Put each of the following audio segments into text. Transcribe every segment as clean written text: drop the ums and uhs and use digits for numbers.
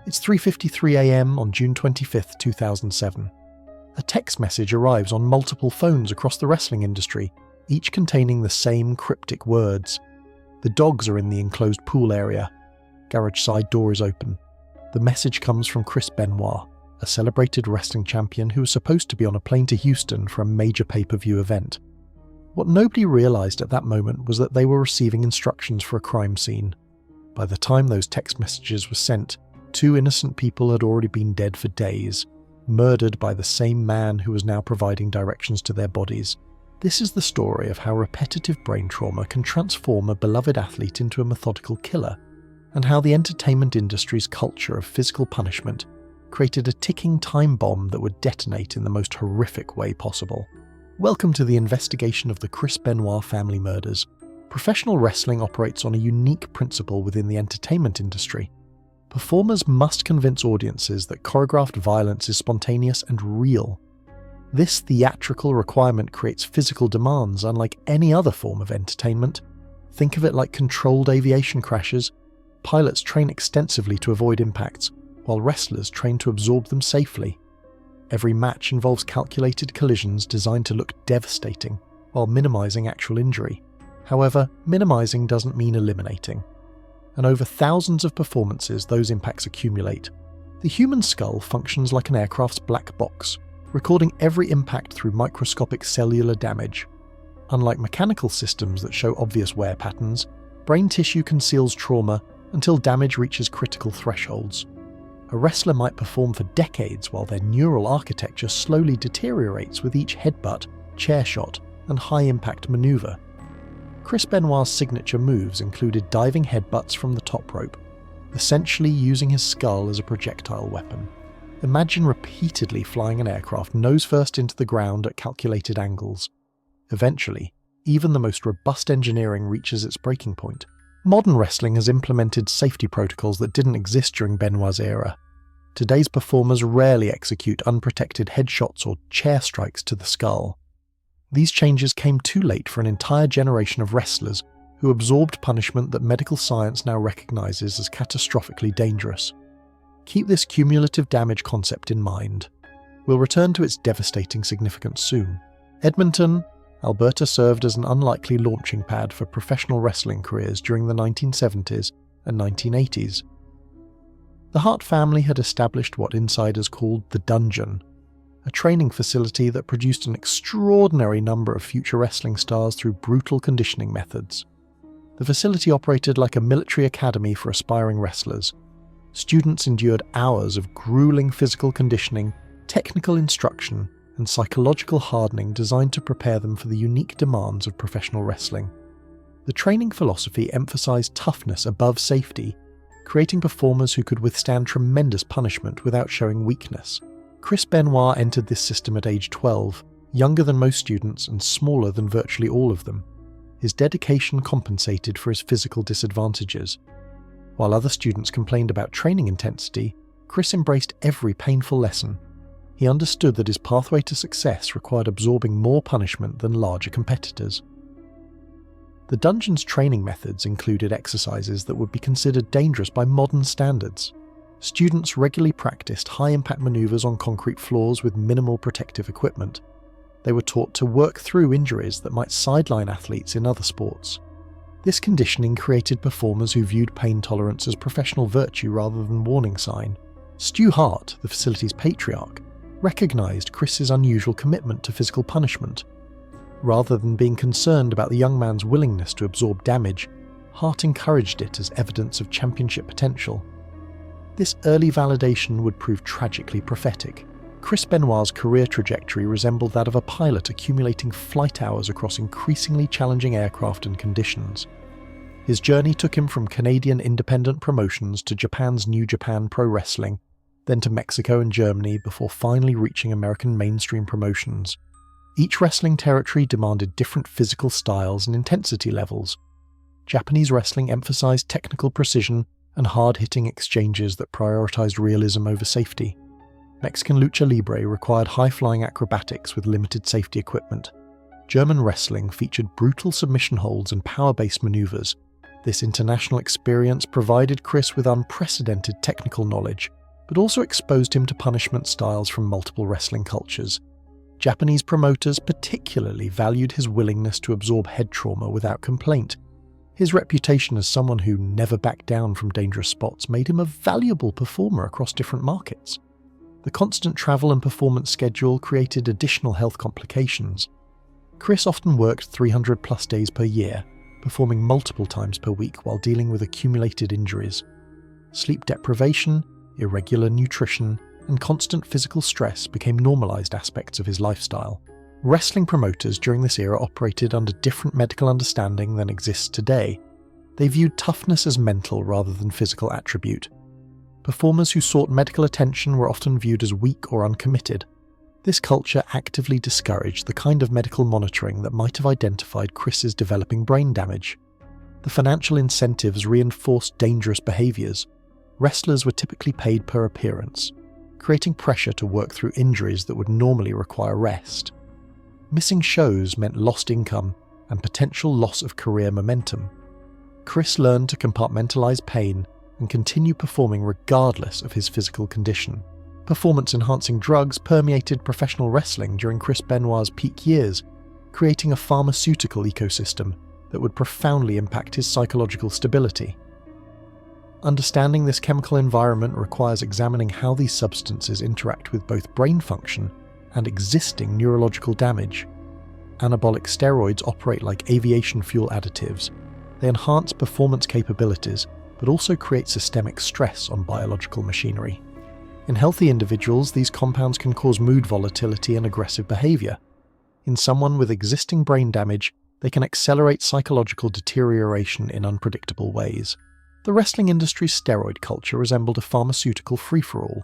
It's 3:53 a.m. on June 25, 2007. A text message arrives on multiple phones across the wrestling industry, each containing the same cryptic words. The dogs are in the enclosed pool area. Garage side door is open. The message comes from Chris Benoit, a celebrated wrestling champion who was supposed to be on a plane to Houston for a major pay-per-view event. What nobody realised at that moment was that they were receiving instructions for a crime scene. By the time those text messages were sent, 2 innocent people had already been dead for days, murdered by the same man who was now providing directions to their bodies. This is the story of how repetitive brain trauma can transform a beloved athlete into a methodical killer, and how the entertainment industry's culture of physical punishment created a ticking time bomb that would detonate in the most horrific way possible. Welcome to the investigation of the Chris Benoit family murders. Professional wrestling operates on a unique principle within the entertainment industry. Performers must convince audiences that choreographed violence is spontaneous and real. This theatrical requirement creates physical demands unlike any other form of entertainment. Think of it like controlled aviation crashes. Pilots train extensively to avoid impacts, while wrestlers train to absorb them safely. Every match involves calculated collisions designed to look devastating, while minimizing actual injury. However, minimizing doesn't mean eliminating. And over thousands of performances, those impacts accumulate. The human skull functions like an aircraft's black box, recording every impact through microscopic cellular damage. Unlike mechanical systems that show obvious wear patterns, brain tissue conceals trauma until damage reaches critical thresholds. A wrestler might perform for decades while their neural architecture slowly deteriorates with each headbutt, chair shot, and high-impact maneuver. Chris Benoit's signature moves included diving headbutts from the top rope, essentially using his skull as a projectile weapon. Imagine repeatedly flying an aircraft nose first into the ground at calculated angles. Eventually, even the most robust engineering reaches its breaking point. Modern wrestling has implemented safety protocols that didn't exist during Benoit's era. Today's performers rarely execute unprotected headshots or chair strikes to the skull. These changes came too late for an entire generation of wrestlers who absorbed punishment that medical science now recognizes as catastrophically dangerous. Keep this cumulative damage concept in mind. We'll return to its devastating significance soon. Edmonton, Alberta served as an unlikely launching pad for professional wrestling careers during the 1970s and 1980s. The Hart family had established what insiders called the Dungeon, a training facility that produced an extraordinary number of future wrestling stars through brutal conditioning methods. The facility operated like a military academy for aspiring wrestlers. Students endured hours of grueling physical conditioning, technical instruction, and psychological hardening designed to prepare them for the unique demands of professional wrestling. The training philosophy emphasized toughness above safety, creating performers who could withstand tremendous punishment without showing weakness. Chris Benoit entered this system at age 12, younger than most students and smaller than virtually all of them. His dedication compensated for his physical disadvantages. While other students complained about training intensity, Chris embraced every painful lesson. He understood that his pathway to success required absorbing more punishment than larger competitors. The Dungeon's training methods included exercises that would be considered dangerous by modern standards. Students regularly practiced high-impact maneuvers on concrete floors with minimal protective equipment. They were taught to work through injuries that might sideline athletes in other sports. This conditioning created performers who viewed pain tolerance as professional virtue rather than warning sign. Stu Hart, the facility's patriarch, recognized Chris's unusual commitment to physical punishment. Rather than being concerned about the young man's willingness to absorb damage, Hart encouraged it as evidence of championship potential. This early validation would prove tragically prophetic. Chris Benoit's career trajectory resembled that of a pilot accumulating flight hours across increasingly challenging aircraft and conditions. His journey took him from Canadian independent promotions to Japan's New Japan Pro Wrestling, then to Mexico and Germany before finally reaching American mainstream promotions. Each wrestling territory demanded different physical styles and intensity levels. Japanese wrestling emphasized technical precision and hard-hitting exchanges that prioritized realism over safety. Mexican lucha libre required high-flying acrobatics with limited safety equipment. German wrestling featured brutal submission holds and power-based maneuvers. This international experience provided Chris with unprecedented technical knowledge, but also exposed him to punishment styles from multiple wrestling cultures. Japanese promoters particularly valued his willingness to absorb head trauma without complaint. His reputation as someone who never backed down from dangerous spots made him a valuable performer across different markets. The constant travel and performance schedule created additional health complications. Chris often worked 300+ days per year, performing multiple times per week while dealing with accumulated injuries. Sleep deprivation, irregular nutrition, and constant physical stress became normalized aspects of his lifestyle. Wrestling promoters during this era operated under different medical understanding than exists today. They viewed toughness as mental rather than physical attribute. Performers who sought medical attention were often viewed as weak or uncommitted. This culture actively discouraged the kind of medical monitoring that might have identified Chris's developing brain damage. The financial incentives reinforced dangerous behaviors. Wrestlers were typically paid per appearance, creating pressure to work through injuries that would normally require rest. Missing shows meant lost income and potential loss of career momentum. Chris learned to compartmentalize pain and continue performing regardless of his physical condition. Performance-enhancing drugs permeated professional wrestling during Chris Benoit's peak years, creating a pharmaceutical ecosystem that would profoundly impact his psychological stability. Understanding this chemical environment requires examining how these substances interact with both brain function and existing neurological damage. Anabolic steroids operate like aviation fuel additives. They enhance performance capabilities, but also create systemic stress on biological machinery. In healthy individuals, these compounds can cause mood volatility and aggressive behavior. In someone with existing brain damage, they can accelerate psychological deterioration in unpredictable ways. The wrestling industry's steroid culture resembled a pharmaceutical free-for-all.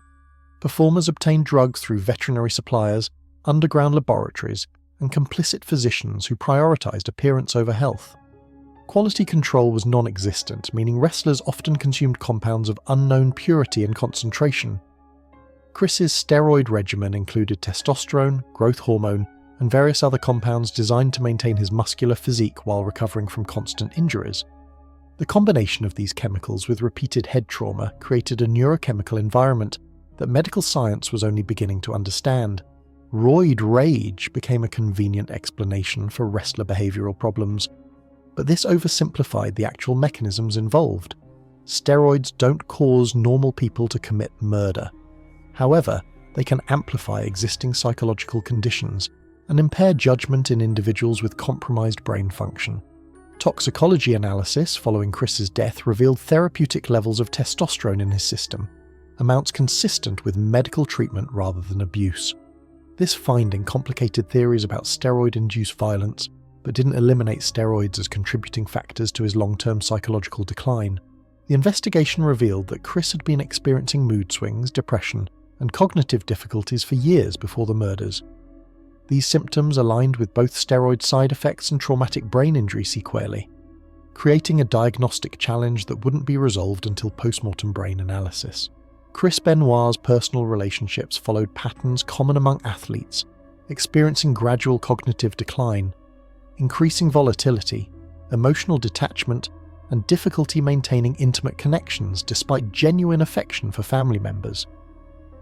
Performers obtained drugs through veterinary suppliers, underground laboratories, and complicit physicians who prioritized appearance over health. Quality control was non-existent, meaning wrestlers often consumed compounds of unknown purity and concentration. Chris's steroid regimen included testosterone, growth hormone, and various other compounds designed to maintain his muscular physique while recovering from constant injuries. The combination of these chemicals with repeated head trauma created a neurochemical environment that medical science was only beginning to understand. Roid rage became a convenient explanation for wrestler behavioral problems, but this oversimplified the actual mechanisms involved. Steroids don't cause normal people to commit murder. However, they can amplify existing psychological conditions and impair judgment in individuals with compromised brain function. Toxicology analysis following Chris's death revealed therapeutic levels of testosterone in his system, amounts consistent with medical treatment rather than abuse. This finding complicated theories about steroid-induced violence, but didn't eliminate steroids as contributing factors to his long-term psychological decline. The investigation revealed that Chris had been experiencing mood swings, depression, and cognitive difficulties for years before the murders. These symptoms aligned with both steroid side effects and traumatic brain injury sequelae, creating a diagnostic challenge that wouldn't be resolved until post-mortem brain analysis. Chris Benoit's personal relationships followed patterns common among athletes, experiencing gradual cognitive decline, increasing volatility, emotional detachment, and difficulty maintaining intimate connections despite genuine affection for family members.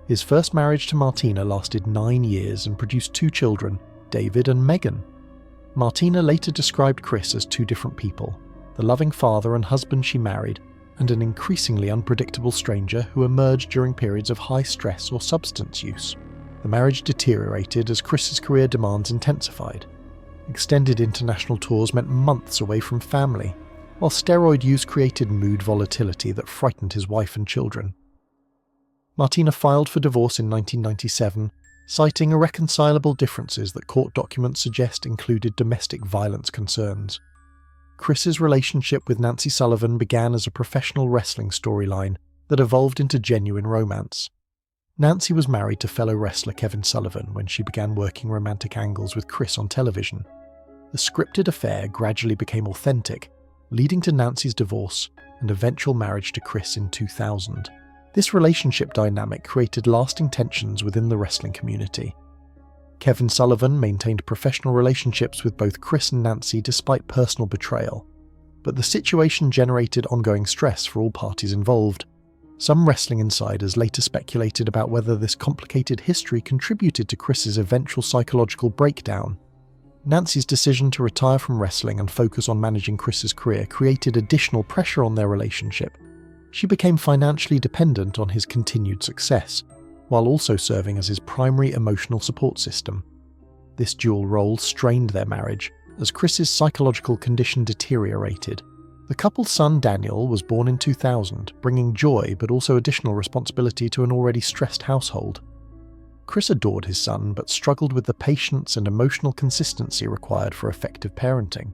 His first marriage to Martina lasted 9 years and produced 2 children, David and Megan. Martina later described Chris as 2 different people, the loving father and husband she married, and an increasingly unpredictable stranger who emerged during periods of high stress or substance use. The marriage deteriorated as Chris's career demands intensified. Extended international tours meant months away from family, while steroid use created mood volatility that frightened his wife and children. Martina filed for divorce in 1997, citing irreconcilable differences that court documents suggest included domestic violence concerns. Chris's relationship with Nancy Sullivan began as a professional wrestling storyline that evolved into genuine romance. Nancy was married to fellow wrestler Kevin Sullivan when she began working romantic angles with Chris on television. The scripted affair gradually became authentic, leading to Nancy's divorce and eventual marriage to Chris in 2000. This relationship dynamic created lasting tensions within the wrestling community. Kevin Sullivan maintained professional relationships with both Chris and Nancy despite personal betrayal, but the situation generated ongoing stress for all parties involved. Some wrestling insiders later speculated about whether this complicated history contributed to Chris's eventual psychological breakdown. Nancy's decision to retire from wrestling and focus on managing Chris's career created additional pressure on their relationship. She became financially dependent on his continued success, while also serving as his primary emotional support system. This dual role strained their marriage as Chris's psychological condition deteriorated. The couple's son Daniel was born in 2000, bringing joy but also additional responsibility to an already stressed household. Chris adored his son but struggled with the patience and emotional consistency required for effective parenting.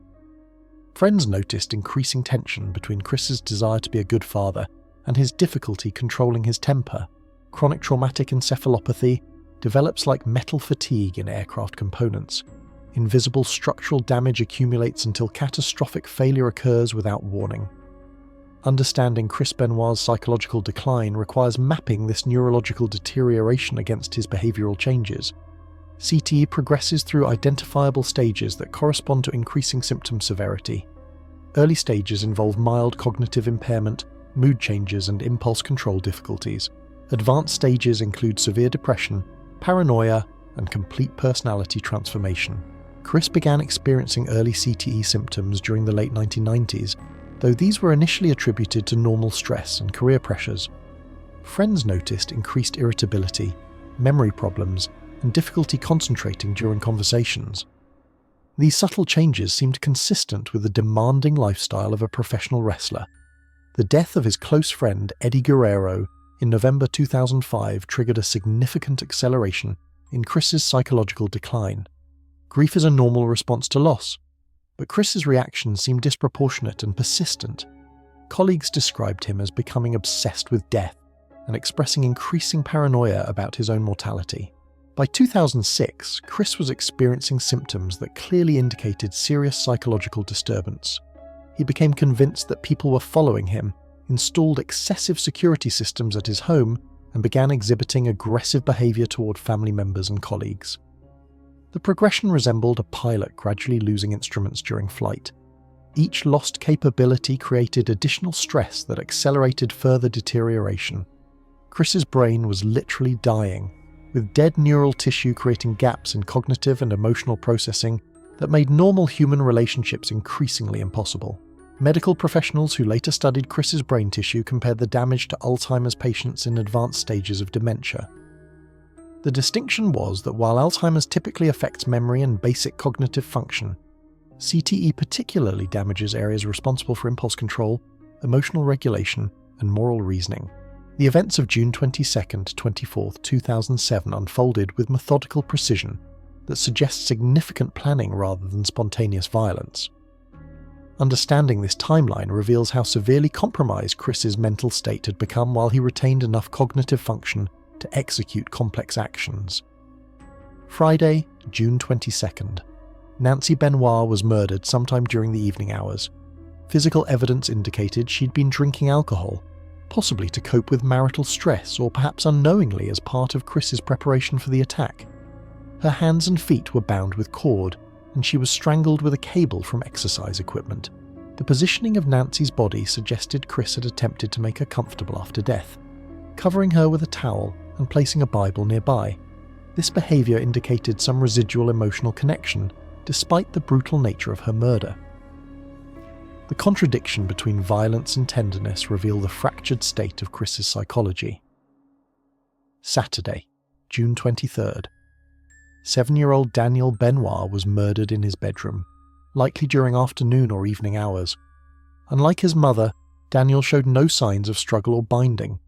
Friends noticed increasing tension between Chris's desire to be a good father and his difficulty controlling his temper. Chronic traumatic encephalopathy develops like metal fatigue in aircraft components. Invisible structural damage accumulates until catastrophic failure occurs without warning. Understanding Chris Benoit's psychological decline requires mapping this neurological deterioration against his behavioral changes. CTE progresses through identifiable stages that correspond to increasing symptom severity. Early stages involve mild cognitive impairment, mood changes, and impulse control difficulties. Advanced stages include severe depression, paranoia, and complete personality transformation. Chris began experiencing early CTE symptoms during the late 1990s, though these were initially attributed to normal stress and career pressures. Friends noticed increased irritability, memory problems, and difficulty concentrating during conversations. These subtle changes seemed consistent with the demanding lifestyle of a professional wrestler. The death of his close friend Eddie Guerrero in November 2005 triggered a significant acceleration in Chris's psychological decline. Grief is a normal response to loss, but Chris's reaction seemed disproportionate and persistent. Colleagues described him as becoming obsessed with death and expressing increasing paranoia about his own mortality. By 2006, Chris was experiencing symptoms that clearly indicated serious psychological disturbance. He became convinced that people were following him, installed excessive security systems at his home, and began exhibiting aggressive behavior toward family members and colleagues. The progression resembled a pilot gradually losing instruments during flight. Each lost capability created additional stress that accelerated further deterioration. Chris's brain was literally dying, with dead neural tissue creating gaps in cognitive and emotional processing that made normal human relationships increasingly impossible. Medical professionals who later studied Chris's brain tissue compared the damage to Alzheimer's patients in advanced stages of dementia. The distinction was that while Alzheimer's typically affects memory and basic cognitive function, CTE particularly damages areas responsible for impulse control, emotional regulation, and moral reasoning. The events of June 22nd, 24th, 2007 unfolded with methodical precision that suggests significant planning rather than spontaneous violence. Understanding this timeline reveals how severely compromised Chris's mental state had become while he retained enough cognitive function to execute complex actions. Friday, June 22nd. Nancy Benoit was murdered sometime during the evening hours. Physical evidence indicated she'd been drinking alcohol, possibly to cope with marital stress or perhaps unknowingly as part of Chris's preparation for the attack. Her hands and feet were bound with cord, and she was strangled with a cable from exercise equipment. The positioning of Nancy's body suggested Chris had attempted to make her comfortable after death, covering her with a towel and placing a Bible nearby. This behavior indicated some residual emotional connection, despite the brutal nature of her murder. The contradiction between violence and tenderness reveal the fractured state of Chris's psychology. Saturday, June 23rd. 7-year-old Daniel Benoit was murdered in his bedroom, likely during afternoon or evening hours. Unlike his mother, Daniel showed no signs of struggle or binding.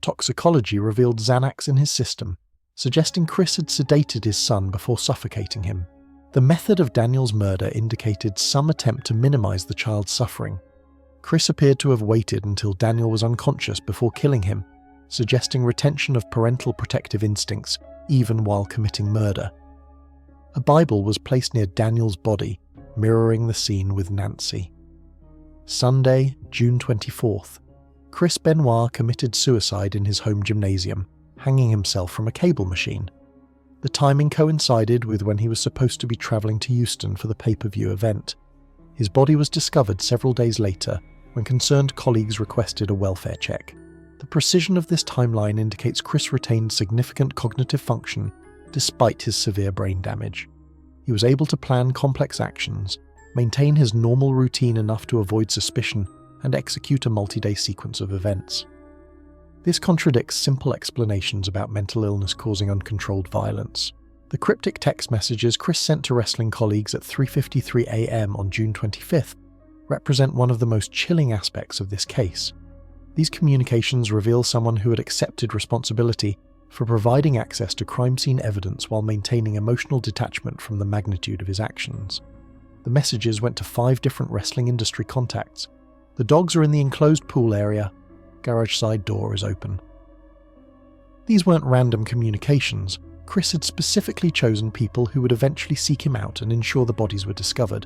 Toxicology revealed Xanax in his system, suggesting Chris had sedated his son before suffocating him. The method of Daniel's murder indicated some attempt to minimize the child's suffering. Chris appeared to have waited until Daniel was unconscious before killing him, suggesting retention of parental protective instincts even while committing murder. A Bible was placed near Daniel's body, mirroring the scene with Nancy. Sunday, June 24th. Chris Benoit committed suicide in his home gymnasium, hanging himself from a cable machine. The timing coincided with when he was supposed to be travelling to Houston for the pay-per-view event. His body was discovered several days later when concerned colleagues requested a welfare check. The precision of this timeline indicates Chris retained significant cognitive function despite his severe brain damage. He was able to plan complex actions, maintain his normal routine enough to avoid suspicion, and execute a multi-day sequence of events. This contradicts simple explanations about mental illness causing uncontrolled violence. The cryptic text messages Chris sent to wrestling colleagues at 3:53 a.m. on June 25th represent one of the most chilling aspects of this case. These communications reveal someone who had accepted responsibility for providing access to crime scene evidence while maintaining emotional detachment from the magnitude of his actions. The messages went to 5 different wrestling industry contacts. The dogs are in the enclosed pool area. Garage side door is open. These weren't random communications. Chris had specifically chosen people who would eventually seek him out and ensure the bodies were discovered.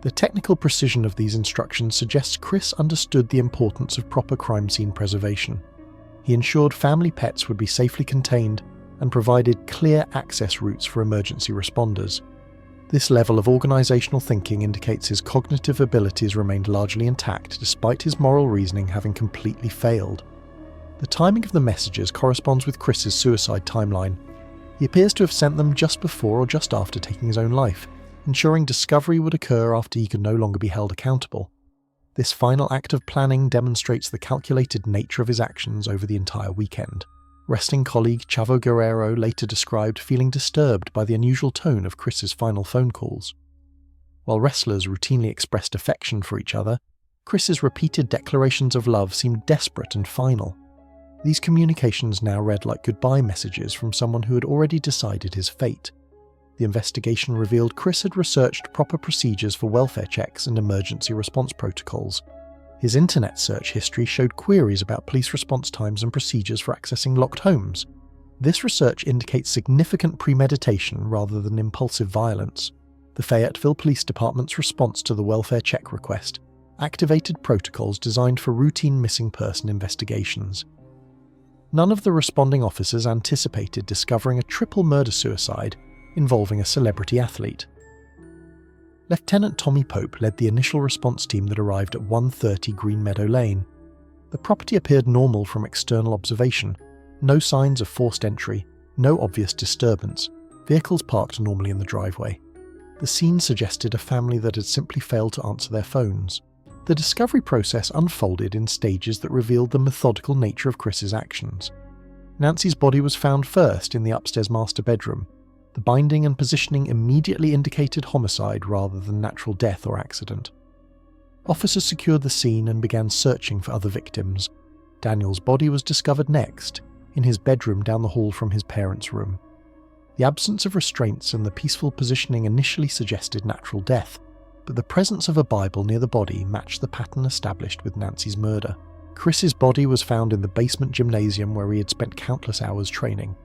The technical precision of these instructions suggests Chris understood the importance of proper crime scene preservation. He ensured family pets would be safely contained and provided clear access routes for emergency responders. This level of organisational thinking indicates his cognitive abilities remained largely intact despite his moral reasoning having completely failed. The timing of the messages corresponds with Chris's suicide timeline. He appears to have sent them just before or just after taking his own life, ensuring discovery would occur after he could no longer be held accountable. This final act of planning demonstrates the calculated nature of his actions over the entire weekend. Wrestling colleague Chavo Guerrero later described feeling disturbed by the unusual tone of Chris's final phone calls. While wrestlers routinely expressed affection for each other, Chris's repeated declarations of love seemed desperate and final. These communications now read like goodbye messages from someone who had already decided his fate. The investigation revealed Chris had researched proper procedures for welfare checks and emergency response protocols. His internet search history showed queries about police response times and procedures for accessing locked homes. This research indicates significant premeditation rather than impulsive violence. The Fayetteville Police Department's response to the welfare check request activated protocols designed for routine missing person investigations. None of the responding officers anticipated discovering a triple murder-suicide involving a celebrity athlete. Lieutenant Tommy Pope led the initial response team that arrived at 130 Green Meadow Lane. The property appeared normal from external observation. No signs of forced entry, no obvious disturbance, vehicles parked normally in the driveway. The scene suggested a family that had simply failed to answer their phones. The discovery process unfolded in stages that revealed the methodical nature of Chris's actions. Nancy's body was found first in the upstairs master bedroom. The binding and positioning immediately indicated homicide rather than natural death or accident. Officers secured the scene and began searching for other victims. Daniel's body was discovered next, in his bedroom down the hall from his parents' room. The absence of restraints and the peaceful positioning initially suggested natural death, but the presence of a Bible near the body matched the pattern established with Nancy's murder. Chris's body was found in the basement gymnasium where he had spent countless hours training.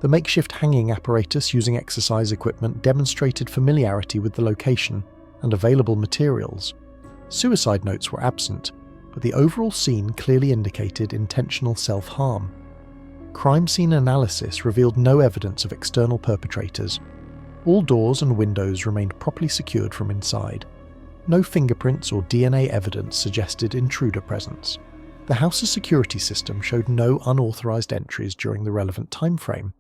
The makeshift hanging apparatus using exercise equipment demonstrated familiarity with the location and available materials. Suicide notes were absent, but the overall scene clearly indicated intentional self-harm. Crime scene analysis revealed no evidence of external perpetrators. All doors and windows remained properly secured from inside. No fingerprints or DNA evidence suggested intruder presence. The house's security system showed no unauthorized entries during the relevant time frame.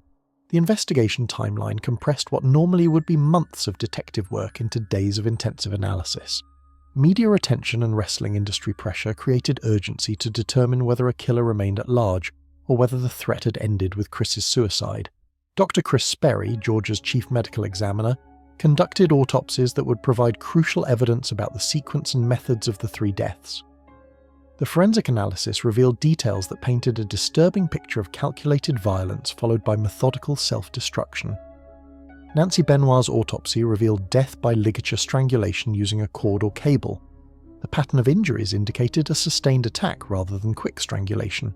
The investigation timeline compressed what normally would be months of detective work into days of intensive analysis. Media attention and wrestling industry pressure created urgency to determine whether a killer remained at large or whether the threat had ended with Chris's suicide. Dr. Chris Sperry, Georgia's chief medical examiner, conducted autopsies that would provide crucial evidence about the sequence and methods of the 3 deaths. The forensic analysis revealed details that painted a disturbing picture of calculated violence followed by methodical self-destruction. Nancy Benoit's autopsy revealed death by ligature strangulation using a cord or cable. The pattern of injuries indicated a sustained attack rather than quick strangulation.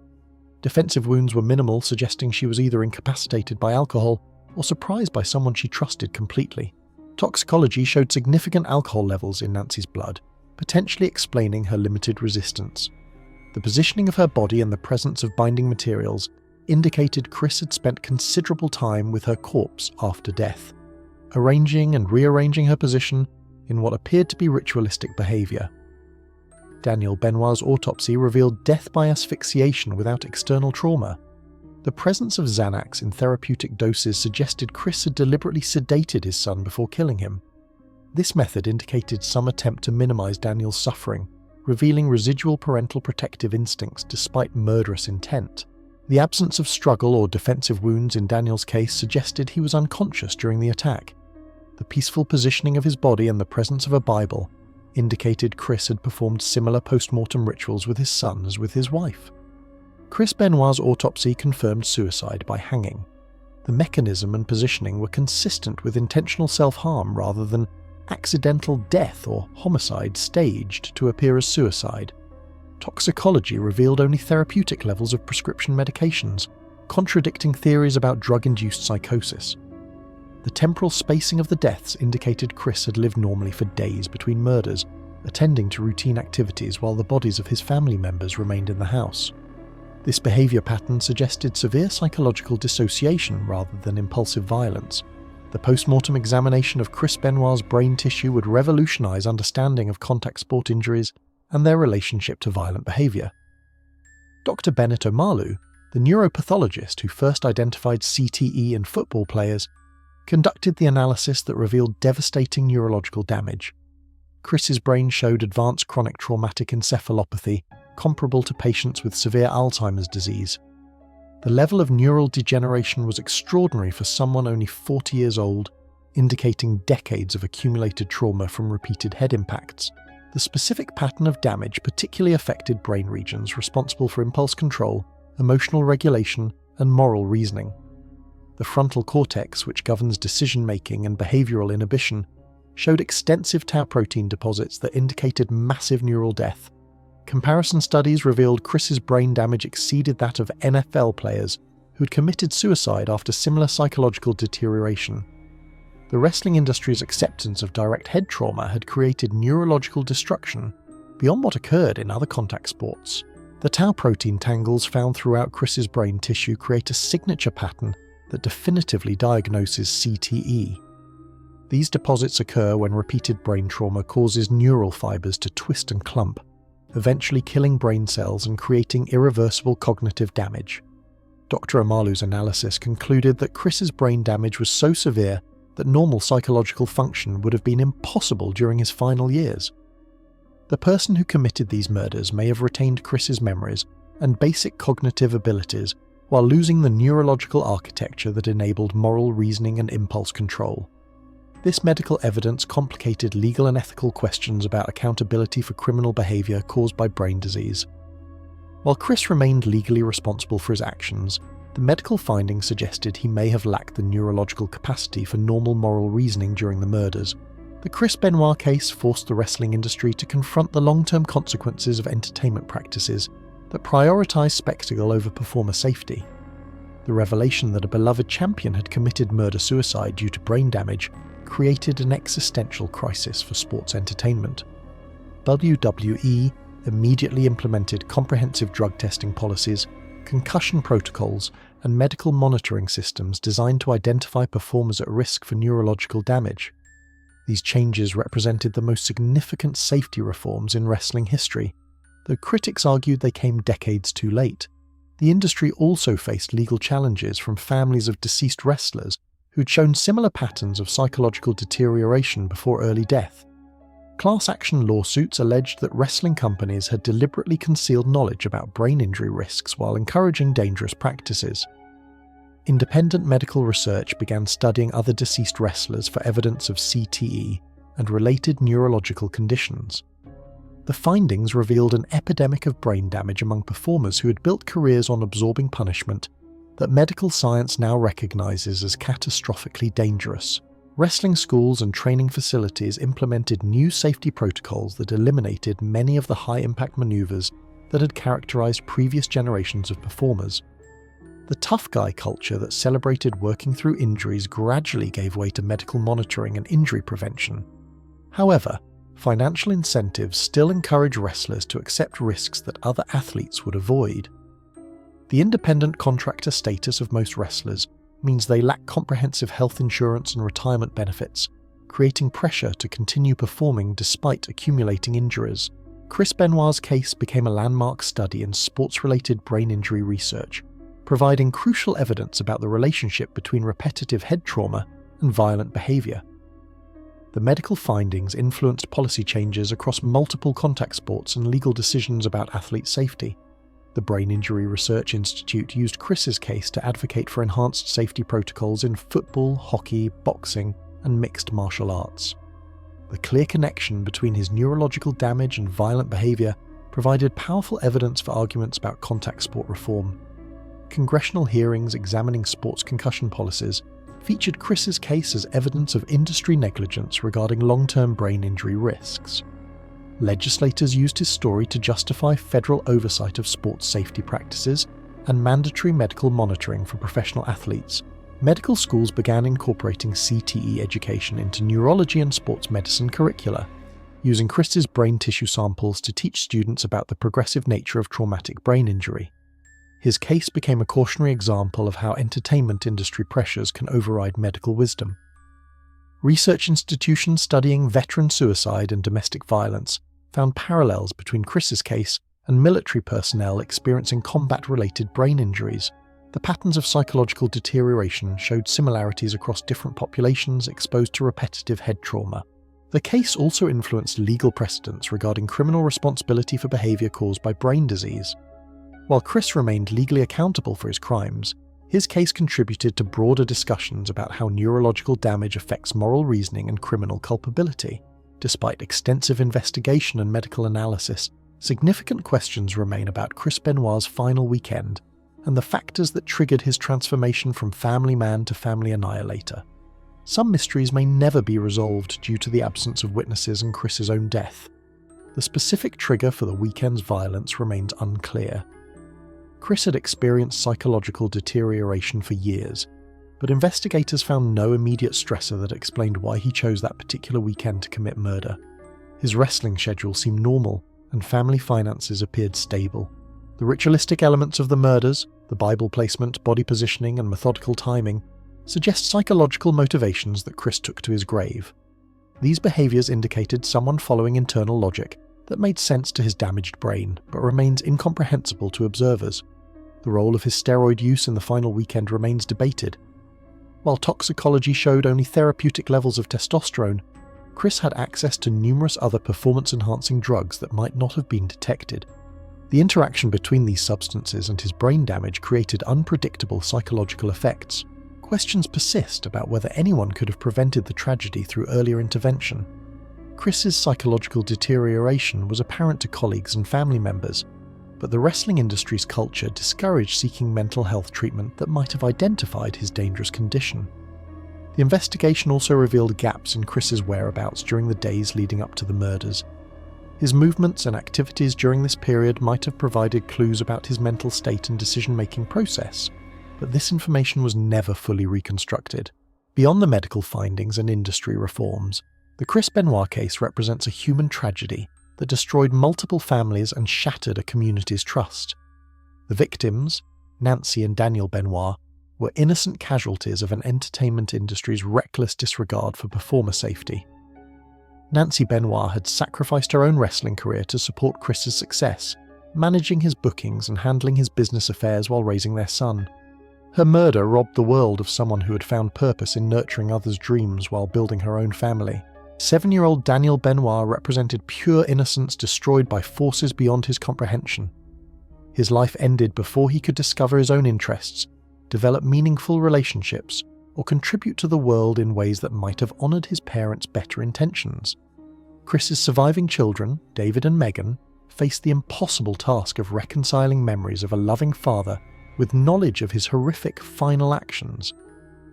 Defensive wounds were minimal, suggesting she was either incapacitated by alcohol or surprised by someone she trusted completely. Toxicology showed significant alcohol levels in Nancy's blood, potentially explaining her limited resistance. The positioning of her body and the presence of binding materials indicated Chris had spent considerable time with her corpse after death, arranging and rearranging her position in what appeared to be ritualistic behaviour. Daniel Benoit's autopsy revealed death by asphyxiation without external trauma. The presence of Xanax in therapeutic doses suggested Chris had deliberately sedated his son before killing him. This method indicated some attempt to minimize Daniel's suffering, revealing residual parental protective instincts despite murderous intent. The absence of struggle or defensive wounds in Daniel's case suggested he was unconscious during the attack. The peaceful positioning of his body and the presence of a Bible indicated Chris had performed similar post-mortem rituals with his son as with his wife. Chris Benoit's autopsy confirmed suicide by hanging. The mechanism and positioning were consistent with intentional self-harm rather than accidental death or homicide staged to appear as suicide. Toxicology revealed only therapeutic levels of prescription medications, contradicting theories about drug-induced psychosis. The temporal spacing of the deaths indicated Chris had lived normally for days between murders, attending to routine activities while the bodies of his family members remained in the house. This behavior pattern suggested severe psychological dissociation rather than impulsive violence. The post-mortem examination of Chris Benoit's brain tissue would revolutionize understanding of contact sport injuries and their relationship to violent behavior. Dr. Bennett Omalu, the neuropathologist who first identified CTE in football players, conducted the analysis that revealed devastating neurological damage. Chris's brain showed advanced chronic traumatic encephalopathy, comparable to patients with severe Alzheimer's disease. The level of neural degeneration was extraordinary for someone only 40 years old, indicating decades of accumulated trauma from repeated head impacts. The specific pattern of damage particularly affected brain regions responsible for impulse control, emotional regulation, and moral reasoning. The frontal cortex, which governs decision-making and behavioral inhibition, showed extensive tau protein deposits that indicated massive neural death. Comparison studies revealed Chris's brain damage exceeded that of NFL players who had committed suicide after similar psychological deterioration. The wrestling industry's acceptance of direct head trauma had created neurological destruction beyond what occurred in other contact sports. The tau protein tangles found throughout Chris's brain tissue create a signature pattern that definitively diagnoses CTE. These deposits occur when repeated brain trauma causes neural fibers to twist and clump, eventually killing brain cells and creating irreversible cognitive damage. Dr. Omalu's analysis concluded that Chris's brain damage was so severe that normal psychological function would have been impossible during his final years. The person who committed these murders may have retained Chris's memories and basic cognitive abilities while losing the neurological architecture that enabled moral reasoning and impulse control. This medical evidence complicated legal and ethical questions about accountability for criminal behavior caused by brain disease. While Chris remained legally responsible for his actions, the medical findings suggested he may have lacked the neurological capacity for normal moral reasoning during the murders. The Chris Benoit case forced the wrestling industry to confront the long-term consequences of entertainment practices that prioritize spectacle over performer safety. The revelation that a beloved champion had committed murder-suicide due to brain damage created an existential crisis for sports entertainment. WWE immediately implemented comprehensive drug testing policies, concussion protocols, and medical monitoring systems designed to identify performers at risk for neurological damage. These changes represented the most significant safety reforms in wrestling history, though critics argued they came decades too late. The industry also faced legal challenges from families of deceased wrestlers who'd shown similar patterns of psychological deterioration before early death. Class action lawsuits alleged that wrestling companies had deliberately concealed knowledge about brain injury risks while encouraging dangerous practices. Independent medical research began studying other deceased wrestlers for evidence of CTE and related neurological conditions. The findings revealed an epidemic of brain damage among performers who had built careers on absorbing punishment that medical science now recognizes as catastrophically dangerous. Wrestling schools and training facilities implemented new safety protocols that eliminated many of the high-impact maneuvers that had characterized previous generations of performers. The tough guy culture that celebrated working through injuries gradually gave way to medical monitoring and injury prevention. However, financial incentives still encourage wrestlers to accept risks that other athletes would avoid. The independent contractor status of most wrestlers means they lack comprehensive health insurance and retirement benefits, creating pressure to continue performing despite accumulating injuries. Chris Benoit's case became a landmark study in sports-related brain injury research, providing crucial evidence about the relationship between repetitive head trauma and violent behaviour. The medical findings influenced policy changes across multiple contact sports and legal decisions about athlete safety. The Brain Injury Research Institute used Chris's case to advocate for enhanced safety protocols in football, hockey, boxing, and mixed martial arts. The clear connection between his neurological damage and violent behaviour provided powerful evidence for arguments about contact sport reform. Congressional hearings examining sports concussion policies featured Chris's case as evidence of industry negligence regarding long-term brain injury risks. Legislators used his story to justify federal oversight of sports safety practices and mandatory medical monitoring for professional athletes. Medical schools began incorporating CTE education into neurology and sports medicine curricula, using Chris's brain tissue samples to teach students about the progressive nature of traumatic brain injury. His case became a cautionary example of how entertainment industry pressures can override medical wisdom. Research institutions studying veteran suicide and domestic violence found parallels between Chris's case and military personnel experiencing combat-related brain injuries. The patterns of psychological deterioration showed similarities across different populations exposed to repetitive head trauma. The case also influenced legal precedents regarding criminal responsibility for behaviour caused by brain disease. While Chris remained legally accountable for his crimes, his case contributed to broader discussions about how neurological damage affects moral reasoning and criminal culpability. Despite extensive investigation and medical analysis, significant questions remain about Chris Benoit's final weekend and the factors that triggered his transformation from family man to family annihilator. Some mysteries may never be resolved due to the absence of witnesses and Chris's own death. The specific trigger for the weekend's violence remains unclear. Chris had experienced psychological deterioration for years, but investigators found no immediate stressor that explained why he chose that particular weekend to commit murder. His wrestling schedule seemed normal, and family finances appeared stable. The ritualistic elements of the murders, the Bible placement, body positioning, and methodical timing, suggest psychological motivations that Chris took to his grave. These behaviours indicated someone following internal logic that made sense to his damaged brain, but remains incomprehensible to observers. The role of his steroid use in the final weekend remains debated. While toxicology showed only therapeutic levels of testosterone, Chris had access to numerous other performance-enhancing drugs that might not have been detected. The interaction between these substances and his brain damage created unpredictable psychological effects. Questions persist about whether anyone could have prevented the tragedy through earlier intervention. Chris's psychological deterioration was apparent to colleagues and family members, but the wrestling industry's culture discouraged seeking mental health treatment that might have identified his dangerous condition. The investigation also revealed gaps in Chris's whereabouts during the days leading up to the murders. His movements and activities during this period might have provided clues about his mental state and decision-making process, but this information was never fully reconstructed. Beyond the medical findings and industry reforms, the Chris Benoit case represents a human tragedy that destroyed multiple families and shattered a community's trust. The victims, Nancy and Daniel Benoit, were innocent casualties of an entertainment industry's reckless disregard for performer safety. Nancy Benoit had sacrificed her own wrestling career to support Chris's success, managing his bookings and handling his business affairs while raising their son. Her murder robbed the world of someone who had found purpose in nurturing others' dreams while building her own family. 7-year-old Daniel Benoit represented pure innocence destroyed by forces beyond his comprehension. His life ended before he could discover his own interests, develop meaningful relationships, or contribute to the world in ways that might have honoured his parents' better intentions. Chris's surviving children, David and Megan, faced the impossible task of reconciling memories of a loving father with knowledge of his horrific final actions.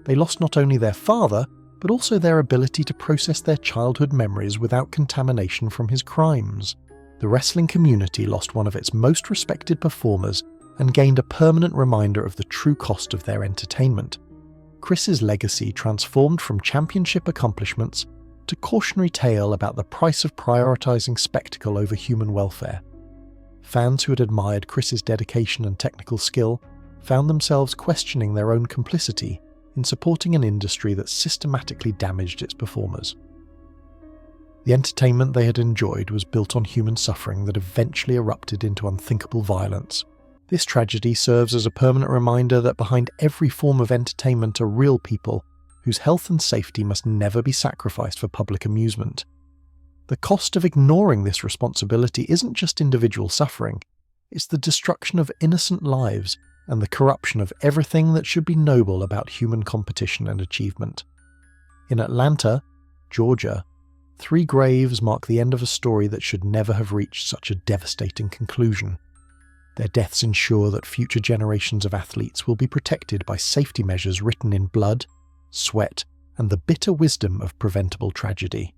They lost not only their father, but also their ability to process their childhood memories without contamination from his crimes. The wrestling community lost one of its most respected performers and gained a permanent reminder of the true cost of their entertainment. Chris's legacy transformed from championship accomplishments to cautionary tale about the price of prioritizing spectacle over human welfare. Fans who had admired Chris's dedication and technical skill found themselves questioning their own complicity in supporting an industry that systematically damaged its performers. The entertainment they had enjoyed was built on human suffering that eventually erupted into unthinkable violence. This tragedy serves as a permanent reminder that behind every form of entertainment are real people whose health and safety must never be sacrificed for public amusement. The cost of ignoring this responsibility isn't just individual suffering, it's the destruction of innocent lives and the corruption of everything that should be noble about human competition and achievement. In Atlanta, Georgia, 3 graves mark the end of a story that should never have reached such a devastating conclusion. Their deaths ensure that future generations of athletes will be protected by safety measures written in blood, sweat, and the bitter wisdom of preventable tragedy.